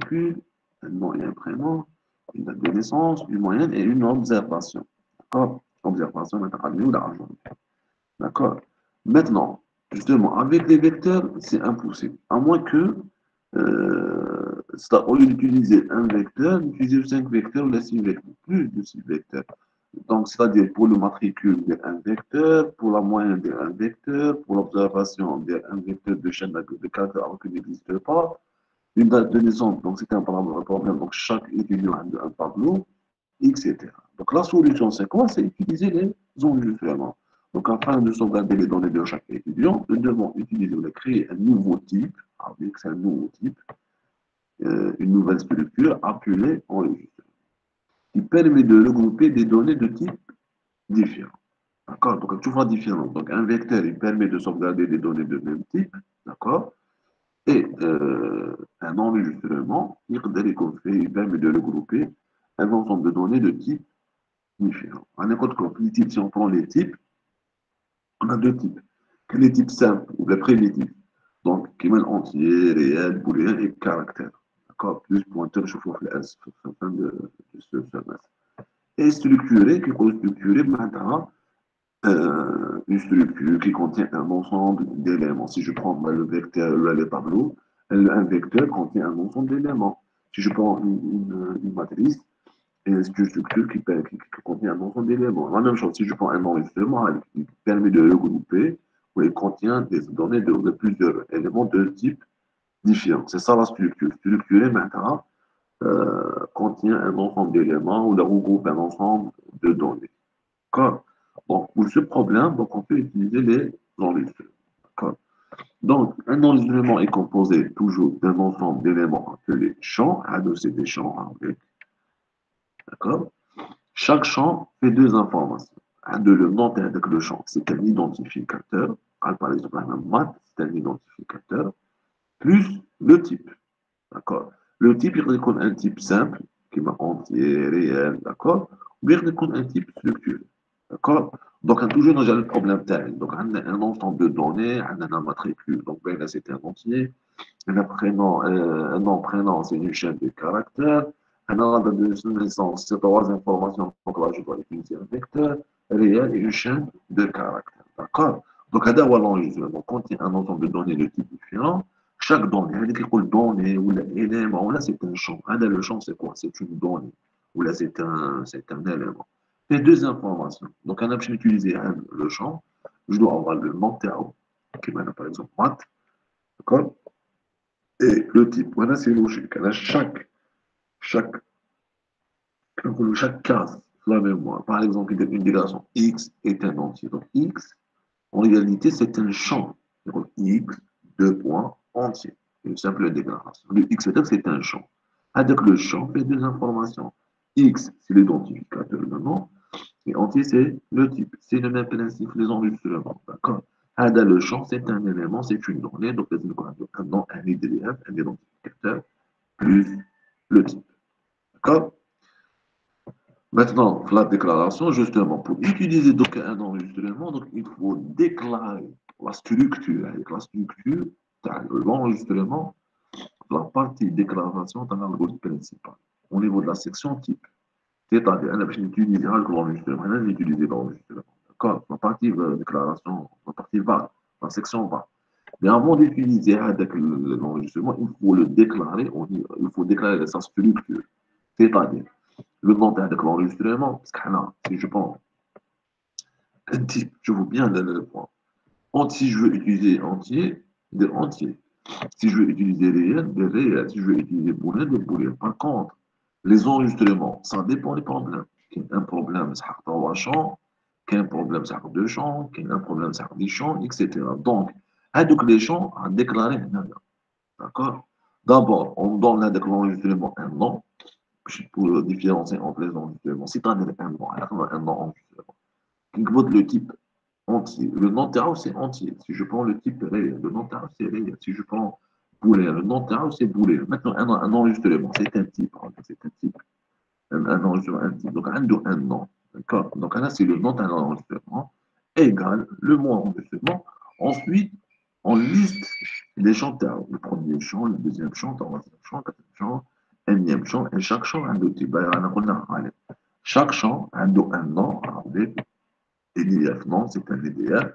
matricule, un nom et un prénom, une date de naissance, une moyenne et une observation. D'accord? Observation, ou d'argent. D'accord? Maintenant, justement, avec les vecteurs, c'est impossible. À moins que, au lieu d'utiliser un vecteur, d'utiliser 5 vecteurs ou la 6 vecteurs, plus de 6 vecteurs. Donc, c'est-à-dire pour le matricule, un vecteur, pour la moyenne, un vecteur, pour l'observation, un vecteur de chaîne de caractères alors qu'il n'existe pas, une date de naissance, donc c'est un problème, donc chaque étudiant a un tableau, etc. Donc, la solution, c'est quoi? C'est utiliser les enregistrements. Donc, afin de sauvegarder les données de chaque étudiant, nous devons utiliser, créer un nouveau type, avec un nouveau type, une nouvelle structure appelée enregistrement, qui permet de regrouper des données de type différents. D'accord? Donc, toujours différent. Donc, un vecteur, il permet de sauvegarder des données de même type. D'accord? Et un enregistrement, il permet de regrouper un ensemble de données de type différents. En n'importe quoi, les types, si on prend les types, on a deux types. Les types simples ou les primitifs. Donc, qui mènent entier, réel, booléen et caractère. D'accord? Plus pointeur, je trouve S, fin de ce semestre. Et structuré, qui est structuré maintenant, une structure qui contient un ensemble d'éléments. Si je prends le vecteur, le tableau, un vecteur contient un ensemble d'éléments. Si je prends une matrice, et une structure qui contient un ensemble d'éléments. La même chose, si je prends un enregistrement, il permet de regrouper, où il contient des données de plusieurs éléments de type différents. C'est ça la structure. Structurée maintenant contient un ensemble d'éléments ou regroupe un ensemble de données. D'accord? Bon, pour ce problème, donc on peut utiliser les enregistrements. D'accord? Donc, un enregistrement est composé toujours d'un ensemble d'éléments appelés champs, adossés des champs avec. D'accord? Chaque champ fait deux informations. Un de le nom avec le champ, c'est un identificateur. Par exemple, un mat, c'est un identificateur, plus le type. D'accord? Le type, il reconnaît un type simple, qui est entier, réel, d'accord? Ou bien il reconnaît un type structuré. D'accord? Donc, toujours, dans le problème tel. Donc, un ensemble de données, un matricule. Donc, ben, là, c'est un entier. Un nom, prénom, c'est une chaîne de caractères. Un ordre de naissance, c'est trois informations. Donc, là, je dois utiliser un vecteur réel et une chaîne de caractères. D'accord? Donc, l'enregistrement contient un ensemble de données de type différent. Chaque donnée, il y a des données ou l'élément, ou là, c'est un champ. Le champ, c'est quoi? C'est une donnée. Ou là, c'est un élément. Les deux informations. Donc, on a utilisé le champ. Je dois avoir le nom Tao, qui est par exemple math. D'accord? Et le type. Voilà, c'est logique. Là, chaque, chaque case, la mémoire. Par exemple, une déclaration X est un entier. Donc, X, en réalité, c'est un champ. Donc, X, deux points, entier. Une simple déclaration. Le X, c'est un champ. Avec le champ, il y a deux informations. X, c'est l'identificateur, le nom. Et entier, c'est le type. C'est le même principe, les enregistrements. D'accord? Le champ, c'est un élément, c'est une donnée. Donc, un nom, un IDF, un identificateur, plus le type. D'accord? Maintenant, la déclaration, justement, pour utiliser donc un enregistrement, donc, il faut déclarer la structure. Avec la structure, l'enregistrement, la partie déclaration dans l'algorithme principal, au niveau de la section type. C'est-à-dire, on a utilisé l'enregistrement, on a utilisé l'enregistrement. D'accord? La partie déclaration, la partie va, la section va. Mais avant d'utiliser l'enregistrement, il faut le déclarer, il faut déclarer sa structure. C'est-à-dire, le nom de l'enregistrement, parce que là, si je prends un type, je veux bien donner le point. Si je veux utiliser entier, de entier. Si je veux utiliser réel, de réel. Si je veux utiliser booléen, de booléen. Par contre, les enregistrements, ça dépend des problèmes. Un problème, c'est trois champs. Qu'un problème, c'est deux champs. Qu'un problème, c'est 10 champs, etc. Donc, avec les champs à déclarer un nom. D'accord? D'abord, on donne à l'enregistrement un nom pour différencier entre les enregistrements. C'est-à-dire un nom, un nom enregistrement. Qui vote le type entier. Le nom terreau, c'est entier. Si je prends le type réel, le nom terreau, c'est réel. Si je prends booléen, le nom terreau, c'est booléen. Maintenant, un enregistrement, c'est un type. C'est un type. Un enregistrement, un type. Donc, un nom. D'accord? Donc, là, c'est le nom d'un enregistrement égal le mot enregistrement. Ensuite, on liste les champs terreau. Le premier champ, le deuxième champ, le troisième champ, le quatrième champ, énième champ, et chaque champ a deux types. Chaque champ a un nom avec EDF. Non, c'est un EDF,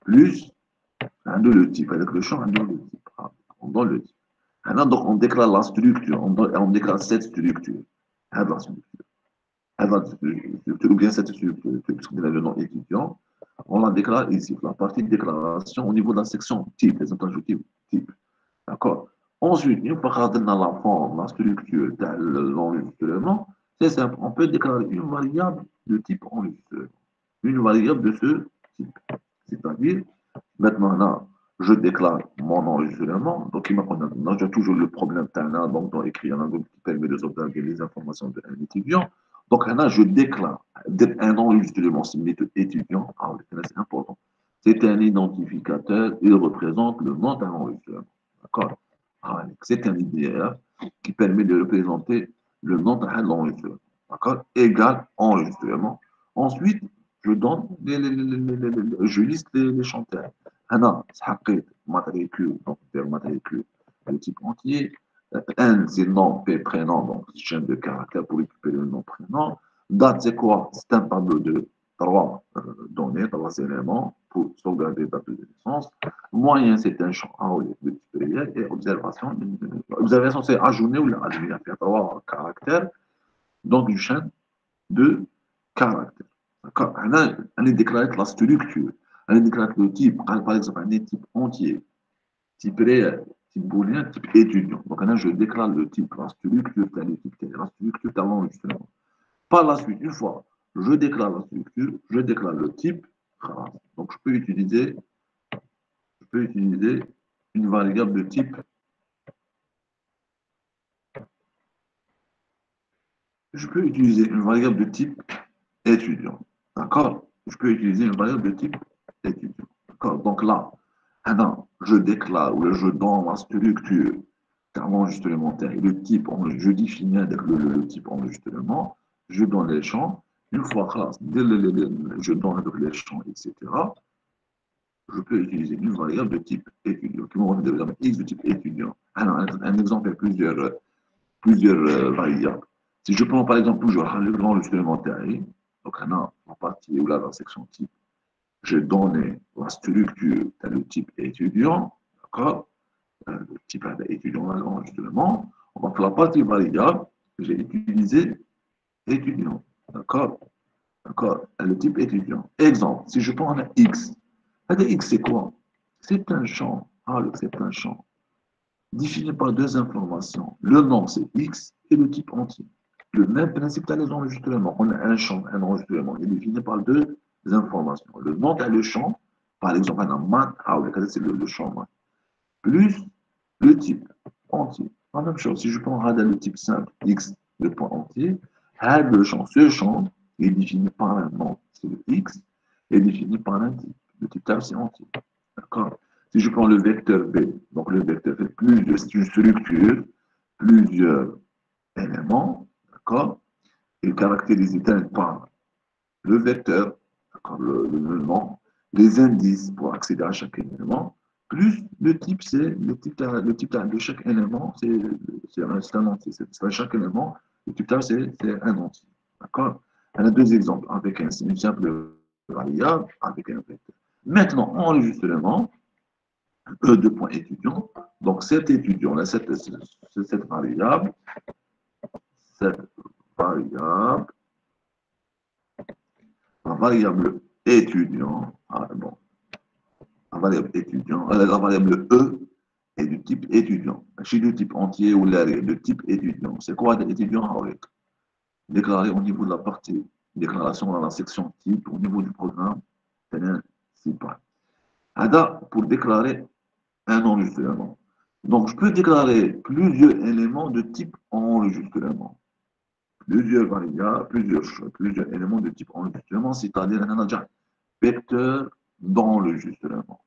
plus un de le type. Avec le champ, un de le type. On donne le type. Donc, on déclare la structure, on déclare cette structure. La structure. Ou bien cette structure, puisqu'on a le nom étudiant, on la déclare ici. La partie de déclaration au niveau de la section type, les interjectifs type. D'accord. Ensuite, une fois qu'on a la forme, la structure de l'enregistrement, c'est simple. On peut déclarer une variable de type enregistrement. Une variable de ce type. C'est-à-dire, maintenant, là, je déclare mon enregistrement. Donc, j'ai toujours le problème TANA, donc, dans écrit un algorithme qui permet de sauvegarder les informations d'un étudiant. Donc, là, je déclare un enregistrement, c'est une méthode étudiant. Ah, c'est important. C'est un identificateur, il représente le nom d'un enregistrement. D'accord. C'est un IDR qui permet de représenter le nom d'un enregistrement. D'accord. Égal enregistrement. Ensuite, je donne je liste les chanteurs. أنا حقيت matricule, donc matricule le type entier. N, c'est nom, P, prénom, donc chaîne de caractères pour récupérer le nom, prénom. Date, c'est quoi? C'est un tableau de trois données, trois éléments pour sauvegarder la date de naissance. Moyen, c'est un champ A de type réel. Et observation, c'est ajourné ou la ajourné, il y a trois caractères, donc une chaîne de caractères. D'accord. On a déclaré la structure, on a déclaré le type, par exemple, un type entier, type réel, type booléen, type étudiant. Donc là, je déclare le type, la structure, le type, la structure avant l'enregistrement. Par la suite, une fois, je déclare la structure, je déclare le type. Donc je peux utiliser une variable de type. Je peux utiliser une variable de type étudiant. D'accord. Je peux utiliser une variable de type étudiant. D'accord. Donc là, je déclare ou je donne la structure d'enregistrement et le type, je définis avec le type enregistrement, je donne les champs. Une fois que je donne avec les champs, etc., je peux utiliser une variable de type étudiant qui me donne des X de type étudiant. Alors, un exemple, plusieurs variables. Si je prends par exemple toujours l'enregistrement, donc là, en partie ou là, dans la section type, je donne la structure, le type étudiant, d'accord? Le type étudiant, l'enregistrement. Donc la partie variable, j'ai utilisé étudiant, d'accord? D'accord? Le type étudiant. Exemple, si je prends un X, X c'est quoi? C'est un champ. C'est un champ défini par deux informations. Le nom, c'est X et le type entier. Le même principe dans les enregistrements. On a un champ, un enregistrement. Il est défini par deux informations. Le nom dans le champ, par exemple, un mat, c'est le champ mat, plus le type entier. La même chose, si je prends le type simple, X, le point entier, le champ, ce champ est défini par un nom, c'est le X, est défini par un type. Le type tab, c'est entier. D'accord? Si je prends le vecteur B, donc le vecteur B, c'est une structure, plusieurs éléments, d'accord? Il est caractérisé par le vecteur, le nom, les indices pour accéder à chaque élément, plus le type, c'est le type de chaque élément, c'est un entier. C'est chaque élément, le type c'est un entier. D'accord? On a deux exemples avec une simple variable, avec un vecteur. Maintenant, enregistrement, de points étudiants. Donc, cet étudiant, cette variable, cette variable, la variable étudiant, la variable étudiant, la variable E est du type étudiant. Chez du type entier ou l'arrêt de type étudiant. C'est quoi l'étudiant avec? Déclaré au niveau de la partie déclaration dans la section type, au niveau du programme, c'est pas. Ada, pour déclarer un enregistrement. Donc, je peux déclarer plusieurs éléments de type enregistrement. Plusieurs variables, plusieurs éléments de type enregistrement, c'est-à-dire un vecteur d'enregistrement.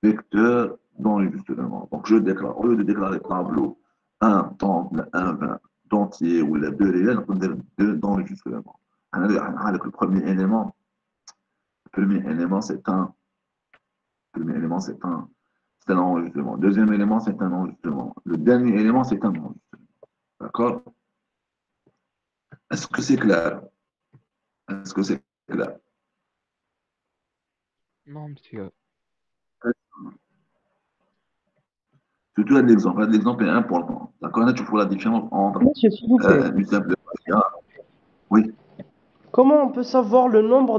Vecteur d'enregistrement. Donc, je déclare, au lieu de déclarer tableau 1, temple, 1, 20, d'entier ou les deux réels, on dit d'enregistrement. Le premier élément, c'est un. C'est un enregistrement. Deuxième élément, c'est un enregistrement. Le dernier élément, c'est un enregistrement. D'accord? Est-ce que c'est clair? Est-ce que c'est clair? Non, monsieur. Surtout l'exemple. L'exemple est important. D'accord? Là, tu vois la différence entre Monsieur, s'il vous plaît, une simple variable. Oui. comment on peut savoir le nombre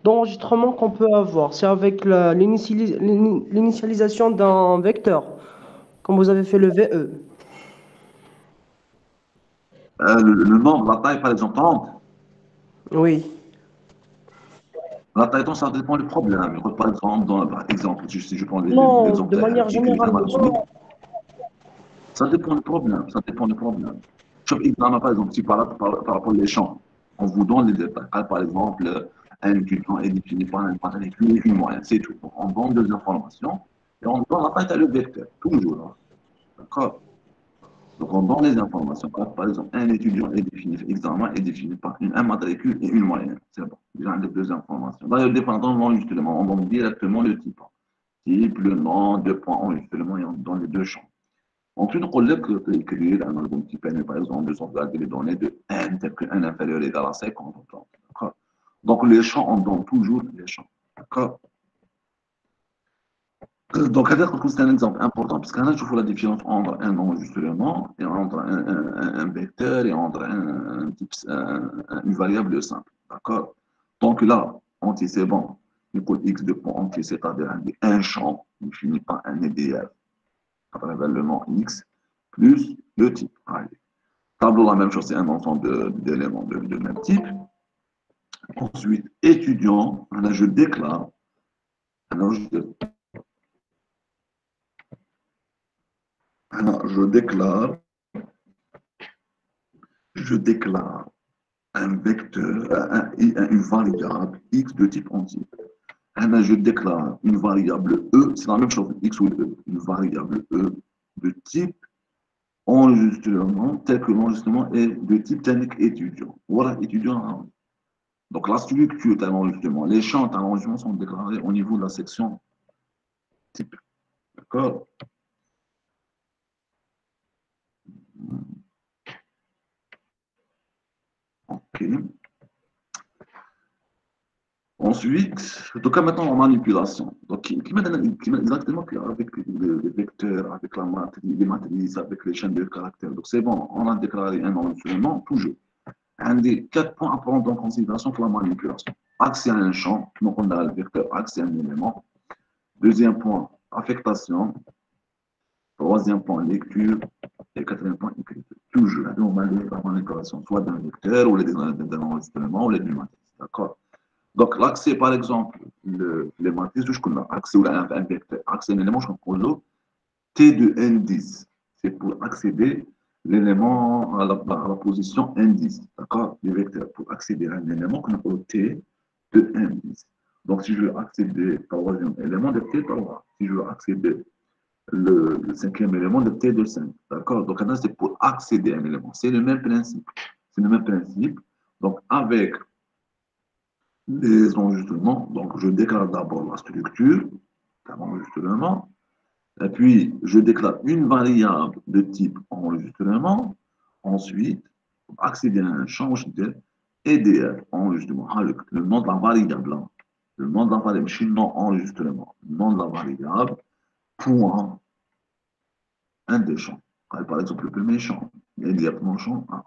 d'enregistrements qu'on peut avoir? C'est avec l'initialisation d'un vecteur, comme vous avez fait le VE. Le nombre, la taille, par exemple, 30. Oui. La taille, ça dépend du problème. Par exemple, par exemple, si je prends Non, de l'exemple manière écrivain générale, monsieur. mathématique, ça dépend du problème. Ça dépend du problème. Sur examen, par exemple, si par rapport aux champs, on vous donne les détails. Par exemple, un étudiant est défini par un matricule et une moyenne, c'est tout. Donc, on donne deux informations et on donne la taille à le vecteur, toujours. Hein. D'accord? Donc, on donne les informations. Par exemple, un étudiant est défini, examen est défini par un matricule et une moyenne. C'est bon. Déjà, les deux informations. D'ailleurs, dépendamment, justement, on donne directement le type. Type, le nom, deux points enregistrement et on donne les deux champs. Ensuite, on collecte écrire un algorithme qui permet, par exemple, de sauvegarder les données de n, tel que n inférieur égal à 50 ou 30. D'accord? Donc, les champs, on donne toujours les champs. D'accord? Donc, c'est un exemple important, parce que je fais la différence entre un enregistrement et entre un vecteur et entre une variable simple. D'accord? Donc là, entier, c'est bon. Il faut x de point entier, c'est-à-dire un champ qui finit par un EDF à travers le nom x plus le type. Allez. Tableau, la même chose, c'est un ensemble d'éléments de même type. Ensuite, étudiant, là, je déclare, alors je déclare un vecteur, une variable x de type entier. Là, je déclare une variable e, c'est la même chose, x ou e, une variable e de type enregistrement, tel que l'enregistrement est de type technique étudiant. Voilà, étudiant. Donc, la structure d'un enregistrement, les champs d'un enregistrement sont déclarés au niveau de la section type. D'accord? OK. Ensuite, donc maintenant en manipulation. Donc, qui met exactement avec les vecteurs, avec les matrices, avec les chaînes de caractères. Donc, c'est bon, on a déclaré un enregistrement, toujours. Un des 4 points à prendre en considération pour la manipulation. Accès à un champ, donc on a le vecteur accès à un élément. Deuxième point, affectation. Troisième point, lecture. Et quatrième point, écriture. Toujours, la manipulation, soit d'un vecteur ou d'un enregistrement ou les deux matrices. D'accord? Donc, l'accès, par exemple, les matrices, je connais accès à un vecteur, accès à un élément, je comprends T de indice. C'est pour accéder l'élément à la position indice, d'accord, du vecteur. Pour accéder à un élément qu'on appelle T de indice. Donc, si je veux accéder au troisième élément de T, si je veux accéder le cinquième élément de T de 5, d'accord. Donc, là, c'est pour accéder à un élément. C'est le même principe. C'est le même principe. Donc, avec les enregistrements. Donc, je déclare d'abord la structure d'enregistrement. Et puis, je déclare une variable de type enregistrement. Ensuite, pour accéder à un champ de EDF, enregistrement. Le nom de la variable, hein. Le nom de la variable, je suis non enregistrement. Le nom de la variable, point, un des champs. Par exemple, le premier champ, EDF, mon champ 1.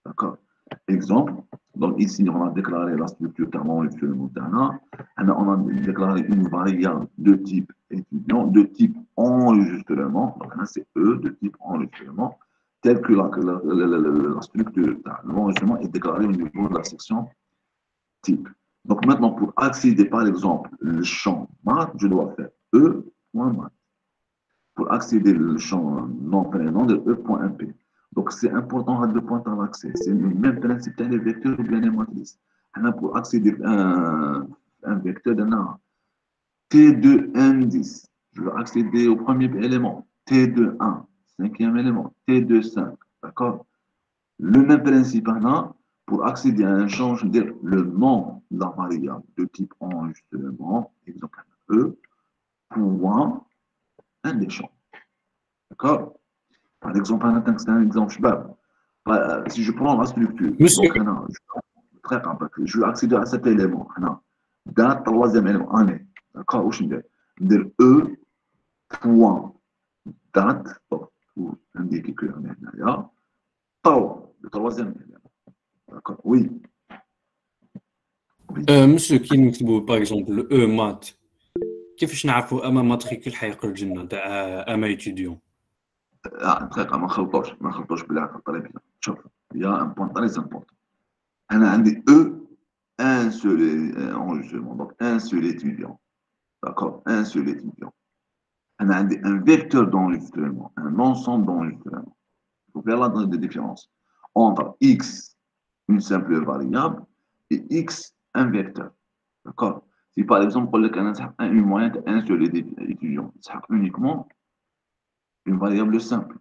D'accord? Exemple, donc ici, on a déclaré la structure thermo et Montana. On a déclaré une variable de type étudiant, de type enregistrement. Donc là, c'est E de type enregistrement, telle que la structure l'enregistrement est déclarée au niveau de la section type. Donc maintenant, pour accéder, par exemple, le champ math, je dois faire E.math. Pour accéder au champ nom-prénom de E.mp. Donc, c'est important à deux points à l'accès. C'est le même principe dans les vecteurs ou bien les matrices. Pour accéder à un vecteur d'un T de indice, je veux accéder au premier élément. T de 1, cinquième élément. T de 5, d'accord? Le même principe maintenant, pour accéder à un champ, je veux dire le nom de la variable de type enregistrement, exemple E, point, un des champs. D'accord? Par exemple, c'est un exemple, Si je prends la structure, Monsieur, donc, très rapide, je vais accéder à cet élément. Dans le troisième élément, d'accord, où je dis E point date pour indiquer que il y a le troisième élément. D'accord, oui. monsieur كي نكتبوا باغ اكزومبل او مات كيفاش نعرفوا اما ماتريكول حيقرا الجنه تاع اما ايتيديون دقيقة ما نخلطوش بالعقل الطريقة. شوف، il y a un point très important. أنا عندي E, un seul enregistrement, donc un seul étudiant. D'accord, un seul étudiant. أنا عندي un vecteur d'enregistrement, un ensemble d'enregistrement. Il faut faire la différence entre X, une simple variable, et X, un vecteur. D'accord. Si par exemple, on a une moyenne d'un seul étudiant, ça uniquement une variable simple.